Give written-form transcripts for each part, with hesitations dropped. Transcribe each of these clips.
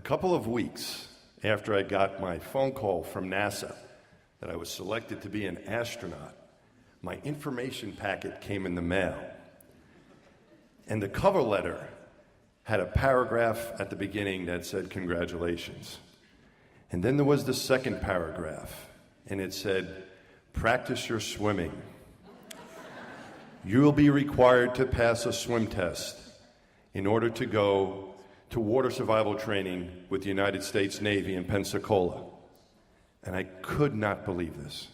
couple of weeks after I got my phone call from NASA that I was selected to be an astronaut, my information packet came in the mail. And the cover letter had a paragraph at the beginning that said, "Congratulations." And then there was the second paragraph, and it said, "Practice your swimming. You will be required to pass a swim test in order to go to water survival training with the United States Navy in Pensacola." And I could not believe this,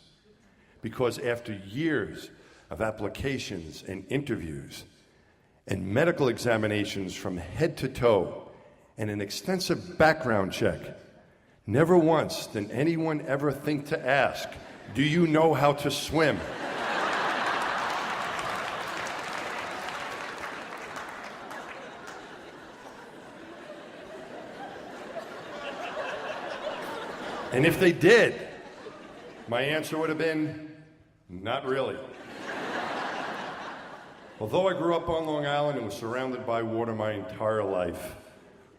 because after years of applications and interviews and medical examinations from head to toe and an extensive background check, never once did anyone ever think to ask, "Do you know how to swim?" And if they did, my answer would have been, "Not really." Although I grew up on Long Island and was surrounded by water my entire life,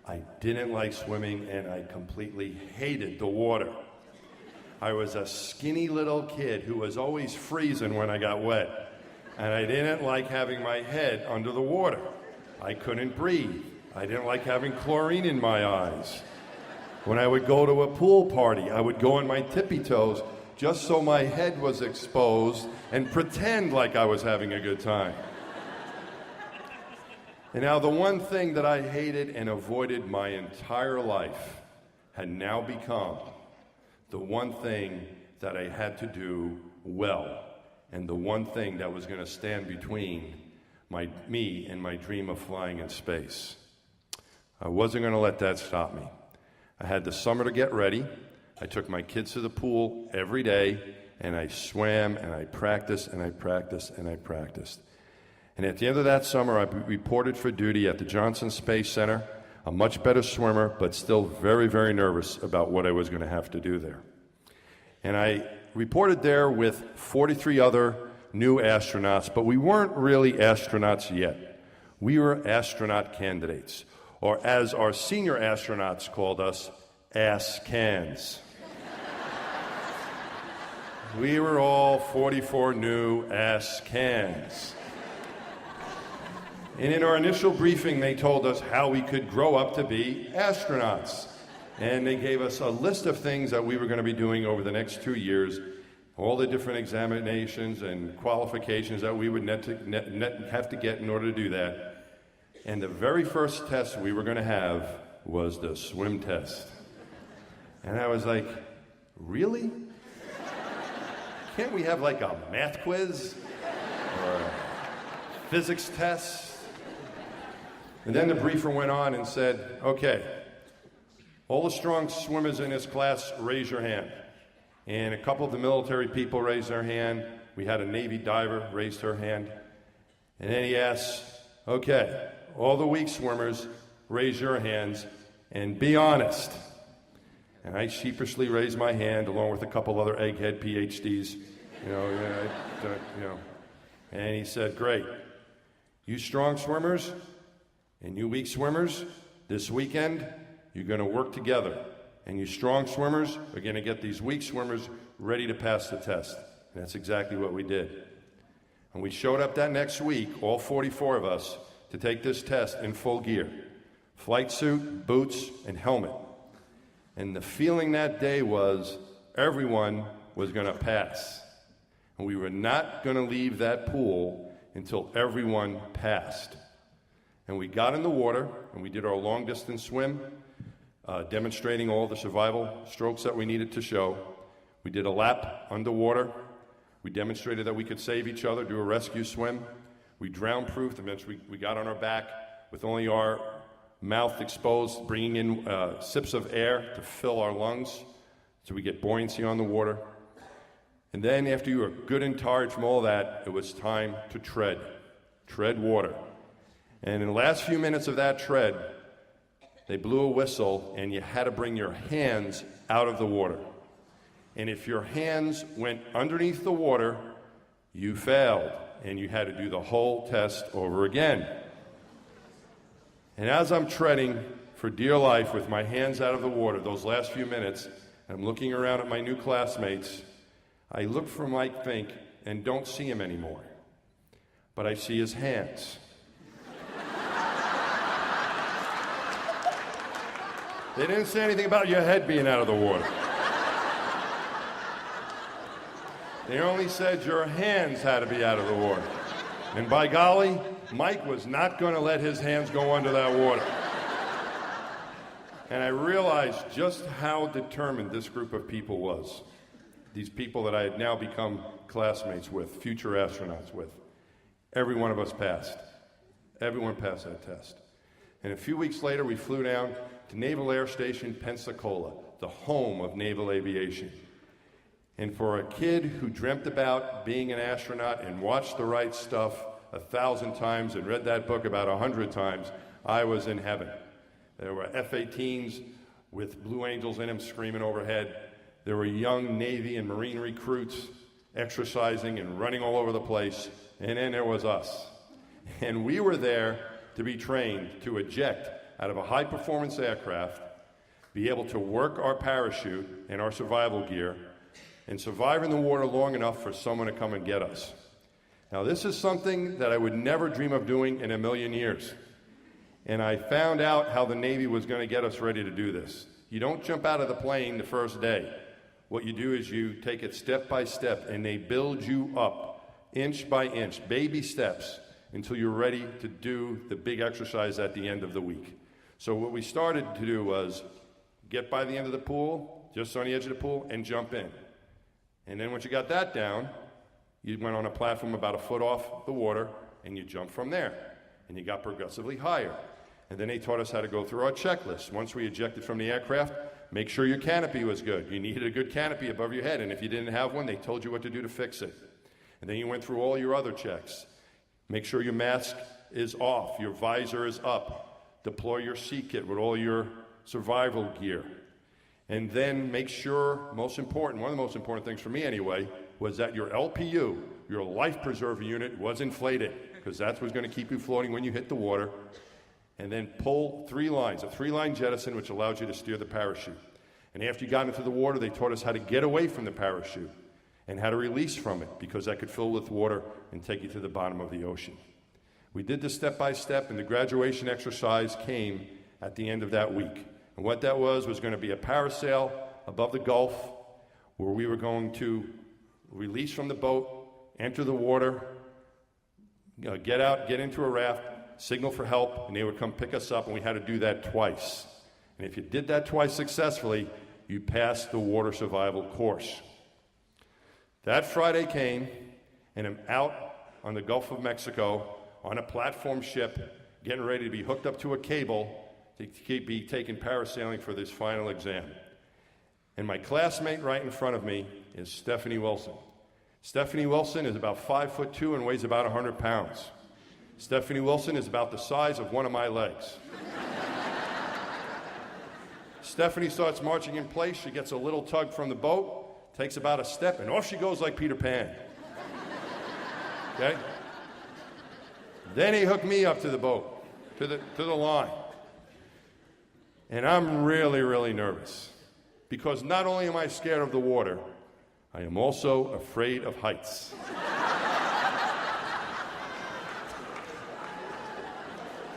I didn't like swimming and I completely hated the water. I was a skinny little kid who was always freezing when I got wet, and I didn't like having my head under the water. I couldn't breathe. I didn't like having chlorine in my eyes. When I would go to a pool party, I would go on my tippy toes just so my head was exposed and pretend like I was having a good time. And now the one thing that I hated and avoided my entire life had now become the one thing that I had to do well, and the one thing that was going to stand between me and my dream of flying in space. I wasn't going to let that stop me. I had the summer to get ready. I took my kids to the pool every day, and I swam, and I practiced, and I practiced, and I practiced. And at the end of that summer, I reported for duty at the Johnson Space Center, a much better swimmer, but still very, very nervous about what I was going to have to do there. And I reported there with 43 other new astronauts, but we weren't really astronauts yet. We were astronaut candidates, or as our senior astronauts called us, ass-cans. We were all 44 new ass-cans. And in our initial briefing, they told us how we could grow up to be astronauts. And they gave us a list of things that we were going to be doing over the next 2 years, all the different examinations and qualifications that we would have to get in order to do that. And the very first test we were going to have was the swim test. And I was like, really? Can't we have like a math quiz or a physics test? And then the briefer went on and said, okay, all the strong swimmers in this class, raise your hand. And a couple of the military people raised their hand. We had a Navy diver raise her hand. And then he asked, okay, all the weak swimmers, raise your hands and be honest. And I sheepishly raised my hand along with a couple other egghead PhDs, And he said, great. You strong swimmers and you weak swimmers, this weekend, you're going to work together. And you strong swimmers are going to get these weak swimmers ready to pass the test. And that's exactly what we did. And we showed up that next week, all 44 of us, to take this test in full gear. Flight suit, boots, and helmet. And the feeling that day was everyone was going to pass. And we were not going to leave that pool until everyone passed. And we got in the water, and we did our long-distance swim, demonstrating all the survival strokes that we needed to show. We did a lap underwater. We demonstrated that we could save each other, do a rescue swim. We drown-proofed. Eventually, we got on our back with only our mouth exposed, bringing in sips of air to fill our lungs so we get buoyancy on the water. And then after you were good and tired from all that, it was time to tread water. And in the last few minutes of that tread, they blew a whistle, and you had to bring your hands out of the water. And if your hands went underneath the water, you failed, and you had to do the whole test over again. And as I'm treading for dear life with my hands out of the water those last few minutes. I'm looking around at my new classmates. I look for Mike Fink and don't see him anymore, but I see his hands. They didn't say anything about your head being out of the water. They only said your hands had to be out of the water. And by golly, Mike was not going to let his hands go under that water. And I realized just how determined this group of people was. These people that I had now become classmates with, future astronauts with. Every one of us passed. Everyone passed that test. And a few weeks later, we flew down to Naval Air Station Pensacola, the home of naval aviation. And for a kid who dreamt about being an astronaut and watched The Right Stuff 1,000 times and read that book about 100 times, I was in heaven. There were F-18s with Blue Angels in them screaming overhead. There were young Navy and Marine recruits exercising and running all over the place. And then there was us. And we were there to be trained to eject out of a high-performance aircraft, be able to work our parachute and our survival gear, and survive in the water long enough for someone to come and get us. Now, this is something that I would never dream of doing in a million years. And I found out how the Navy was going to get us ready to do this. You don't jump out of the plane the first day. What you do is you take it step by step, and they build you up inch by inch, baby steps, until you're ready to do the big exercise at the end of the week. So what we started to do was get by the end of the pool, just on the edge of the pool, and jump in. And then once you got that down, you went on a platform about a foot off the water, and you jumped from there. And you got progressively higher. And then they taught us how to go through our checklist. Once we ejected from the aircraft, make sure your canopy was good. You needed a good canopy above your head, and if you didn't have one, they told you what to do to fix it. And then you went through all your other checks. Make sure your mask is off, your visor is up. Deploy your sea kit with all your survival gear. And then make sure, most important, one of the most important things for me anyway, was that your LPU, your life preserver unit, was inflated, because that's what's going to keep you floating when you hit the water. And then pull 3 lines, a 3-line jettison, which allows you to steer the parachute. And after you got into the water, they taught us how to get away from the parachute and how to release from it, because that could fill with water and take you to the bottom of the ocean. We did this step by step, and the graduation exercise came at the end of that week. And what that was going to be a parasail above the Gulf, where we were going to release from the boat, enter the water, get out, get into a raft, signal for help, and they would come pick us up, and we had to do that twice. And if you did that twice successfully, you passed the water survival course. That Friday came, and I'm out on the Gulf of Mexico on a platform ship, getting ready to be hooked up to a cable to be taken parasailing for this final exam. And my classmate right in front of me is Stephanie Wilson. Stephanie Wilson is about 5'2" and weighs about 100 pounds. Stephanie Wilson is about the size of one of my legs. Stephanie starts marching in place. She gets a little tug from the boat, takes about a step, and off she goes like Peter Pan. Okay? Then he hooked me up to the boat, to the line. And I'm really, really nervous, because not only am I scared of the water, I am also afraid of heights.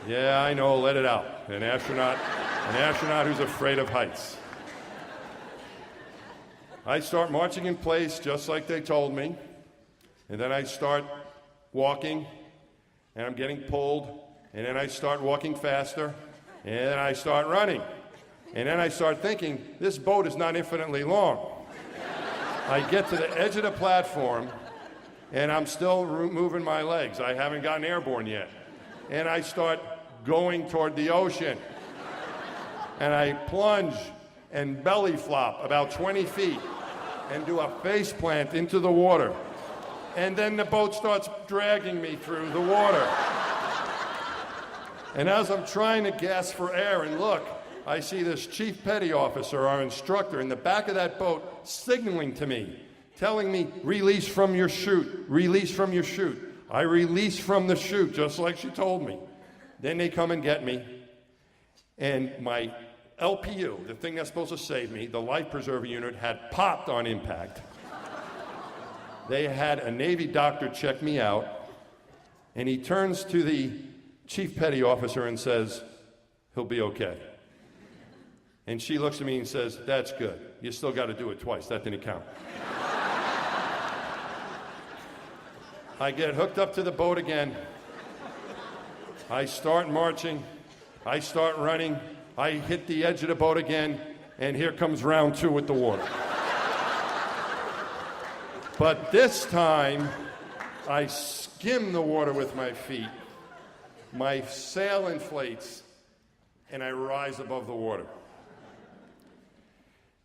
Yeah, I know, let it out. An astronaut who's afraid of heights. I start marching in place just like they told me, and then I start walking, and I'm getting pulled, and then I start walking faster, and then I start running. And then I start thinking, this boat is not infinitely long. I get to the edge of the platform, and I'm still moving my legs. I haven't gotten airborne yet. And I start going toward the ocean. And I plunge and belly flop about 20 feet and do a face plant into the water. And then the boat starts dragging me through the water. And as I'm trying to gasp for air and look, I see this chief petty officer, our instructor, in the back of that boat signaling to me, telling me, release from your chute, release from your chute. I release from the chute, just like she told me. Then they come and get me, And my LPU, the thing that's supposed to save me, the life preserver unit, had popped on impact. They had a Navy doctor check me out, and he turns to the chief petty officer and says, "He'll be okay." And she looks at me and says, "That's good. You still got to do it twice. That didn't count." I get hooked up to the boat again. I start marching. I start running. I hit the edge of the boat again, and here comes round 2 with the water. But this time, I skim the water with my feet. My sail inflates, and I rise above the water.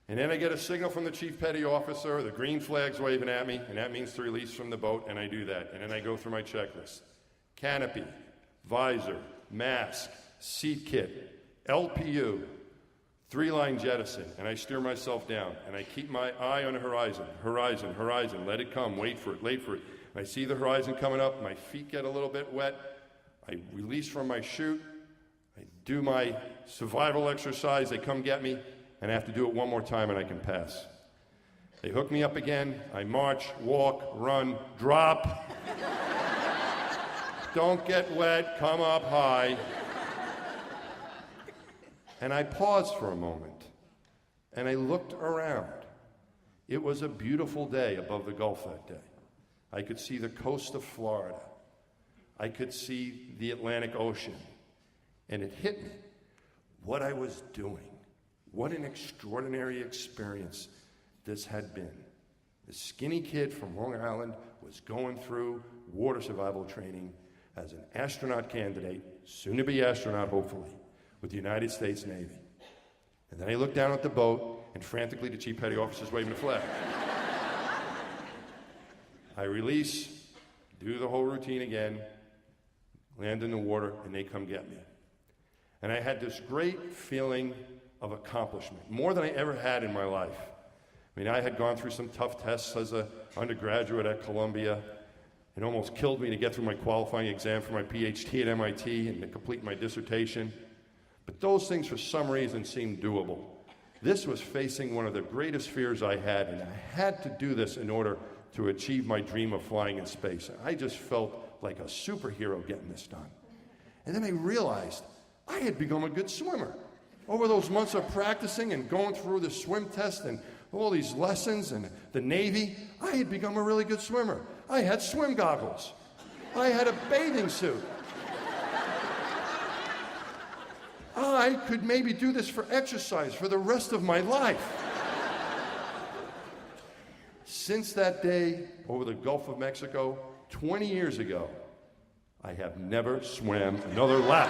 And then I get a signal from the chief petty officer, the green flag's waving at me, and that means to release from the boat, and I do that. And then I go through my checklist. Canopy, visor, mask, seat kit, LPU, 3-line jettison, and I steer myself down, and I keep my eye on the horizon, horizon, horizon, let it come, wait for it, wait for it. I see the horizon coming up, my feet get a little bit wet, I release from my chute, I do my survival exercise, they come get me, and I have to do it one more time and I can pass. They hook me up again, I march, walk, run, drop. Don't get wet, come up high. And I paused for a moment, and I looked around. It was a beautiful day above the Gulf that day. I could see the coast of Florida. I could see the Atlantic Ocean. And it hit me what I was doing. What an extraordinary experience this had been. The skinny kid from Long Island was going through water survival training as an astronaut candidate, soon to be astronaut hopefully, with the United States Navy. And then I looked down at the boat, and frantically the chief petty officer's waving the flag. I release, do the whole routine again, land in the water, and they come get me. And I had this great feeling of accomplishment, more than I ever had in my life. I mean, I had gone through some tough tests as an undergraduate at Columbia. It almost killed me to get through my qualifying exam for my PhD at MIT and to complete my dissertation. But those things, for some reason, seemed doable. This was facing one of the greatest fears I had, and I had to do this in order to achieve my dream of flying in space. I just felt like a superhero getting this done. And then I realized I had become a good swimmer. Over those months of practicing and going through the swim test and all these lessons and the Navy, I had become a really good swimmer. I had swim goggles. I had a bathing suit. I could maybe do this for exercise for the rest of my life. Since that day over the Gulf of Mexico, 20 years ago, I have never swam another lap.